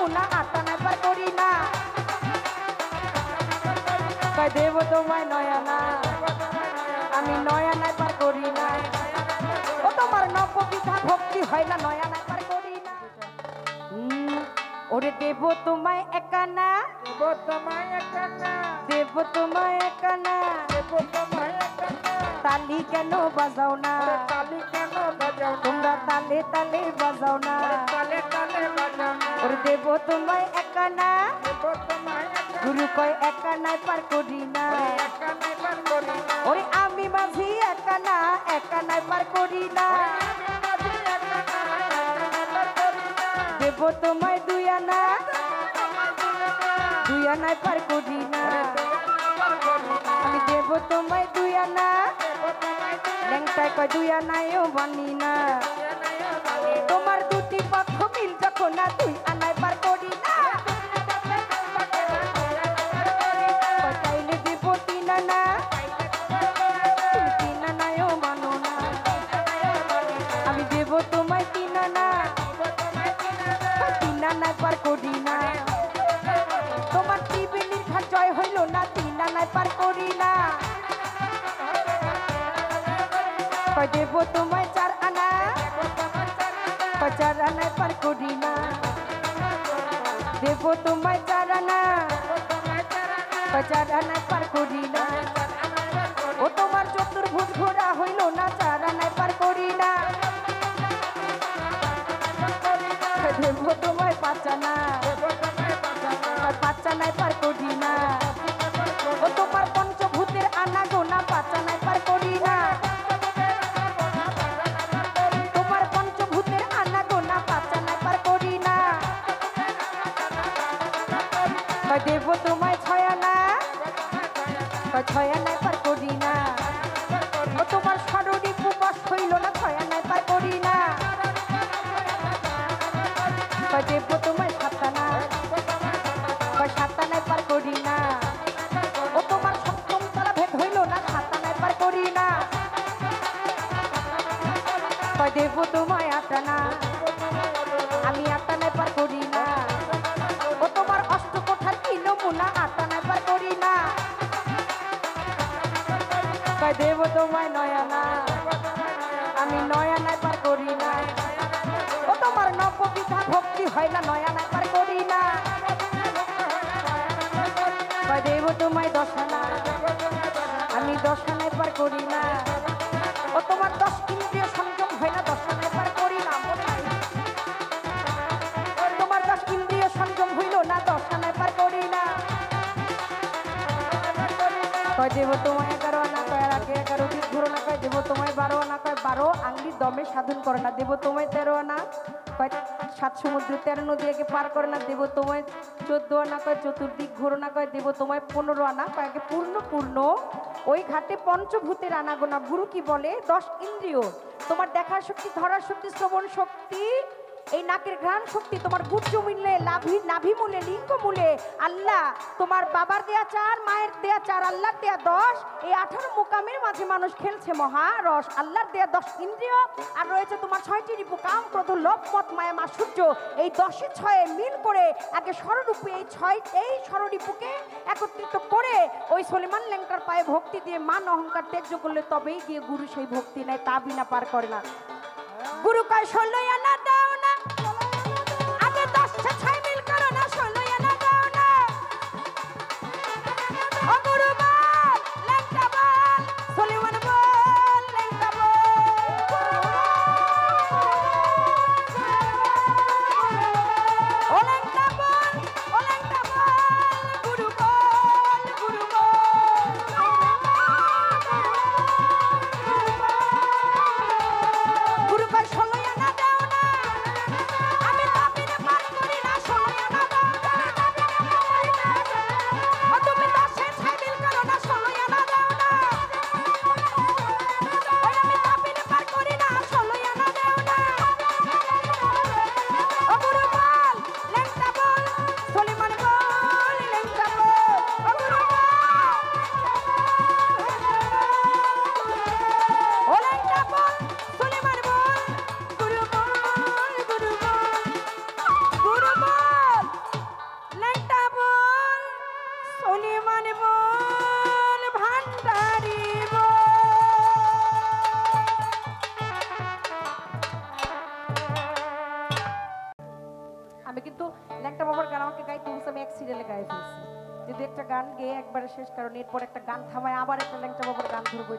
মুনা আটা নাই পার করি না কয় দেব তোমায় নয়া না আমি নয়া নাই পার করি না ও তোমার নববিধা ভক্তি হয় না নয়া নাই পার করি না ওরে দেব তোমায় একা না দেব তোমায় একা না দেব তোমায় একা না দেব তোমায় একা না তালি কেন বাজাও না তালি কেন বাজাও না তোমরা তালে তালে বাজাও না তালে তালে বাজাও না ওরে দেব তোমায় একা না দেব তোমায় একা গুরু কয় একা নাই পার করি না একা নাই পার করি না ওরে আমি মাঝি একা না একা নাই পার করি না দেব তোমায় দুই আনা পার করি না আমি দেব তোমায় দুই আনা ল্যাংটায় কয় দুই আনায়ও বানি না তোমার দুটি পক্ষ মিল যখন না দুই আনায় পার করি না চাইলে দেব তিন আনা তিন আনায়ও মানো না আমি দেব তোমায় তিন আনা তিন আনায় পার করি না তোমার ত্রিবেণীর ঘাট জয় হইল না তিন আনায় পার করি না কয় দেব তোমায় চার আনা চার আনায় পার করি না দেব তোমায় চার আনা চার আনায় পার করি না ও তোমার চতুর্ভুজ ঘোরা হইল না চার আনায় পার করি না দেব তোমায় পাঁচ আনা পাঁচ আনায় পার করি না ও তোমার পঞ্চভূতের আনা গোনা পাঁচ আনায় পার করি না তোমার পঞ্চভূতের আনা গোনা পাঁচ আনায় পার করি না দেব তোমায় ছয় আনা ছয় আনায় পার করি না ও তোমার শারীরিক উপবাস হইল না ছয় আনায় পার করি না দেব তোমায় সাত আনা সাত আনায় পার করি না ও তোমার সপ্তম তারা ভেদ হইল না সাত আনায় পার করি না দেব তোমায় আট আনা আমি আট আনায় পার করি না ও তোমার অষ্ট কোঠার কি নমুনা আট আনায় পার করি না দেব তোমায় নয় আনা আমি নয় আনায় পার করি না ও তোমার নববিধা ভক্তি হয় না নয় আনায় পার করি না দেব তোমায় দশ আনা আমি দশ আনায় পার করি না ও তোমার 10 ইন্দ্রিয় সংযম হয় না 10 আনায় পার করি না তোমার 10 ইন্দ্রিয় সংযম হইল না 10 আনায় পার করি না দেব তোমায় 11 আনা কয় আগে 11 দিক ঘুরো না কয় দেব তোমায় 12 আনা কয় 12 আঙ্গির দমে সাধন করে না দেব তোমায় 13 আনা কয় 7 সমুদ্র 13 নদী আগে পার করে না দেব তোমায় 14 আনা কয় চতুর্দিক ঘুরো না কয় দেব তোমায় 15 আনা কয় আগে পূর্ণ পূর্ণ ওই ঘাটে পঞ্চভূতের আনাগোনা গুরু কি বলে 10 ইন্দ্রিয় তোমার দেখার শক্তি ধরার শক্তি শ্রবণ শক্তি এই নাকের ঘ্রাণ শক্তি তোমার গুজ্জ মূলে নাভি মূলে লিঙ্গ মূলে আল্লাহ তোমার বাবার দেয়া 4 মায়ের দেয়া 4 আল্লাহর দেয়া 10 এই 18 মোকামের মাঝে মানুষ খেলছে মহারস আল্লাহর দেয়া 10 ইন্দ্রিয় আর রয়েছে তোমার 6টি রিপু কাম ক্রোধ লোভ মদ মায়া মাধুর্য এই 10 এ 6 মিল করে আগে স্বরূপে এই স্বরূপুকে একত্রিত করে ওই সলিমান লেঙ্কার পায়ে ভক্তি দিয়ে মান অহংকার ত্যায্য করলে তবেই গিয়ে গুরু সেই ভক্তি নেয় তা বিনা পার করে না গুরু কয় 16 আনা দাও না আগে 10 6 মিল করো না 16 আনা দাও না ও গুরু বল লেঙ্কা বল সলিমান বল লেঙ্কা বল ও লেঙ্কা বল গুরু বল গুরু কয় 16 আনা দাও না মন ভান্ডারি আমি কিন্তু ল্যাংটা বাবার গান আমাকে গাইতে বলছে, আমি এক সিরিয়ালে গায়ে ফেলছি। যদি একটা গান গেয়ে একবারে শেষ, কারণ এরপর একটা গান থামায় আবার একটা ল্যাংটা বাবার গান ধরবো।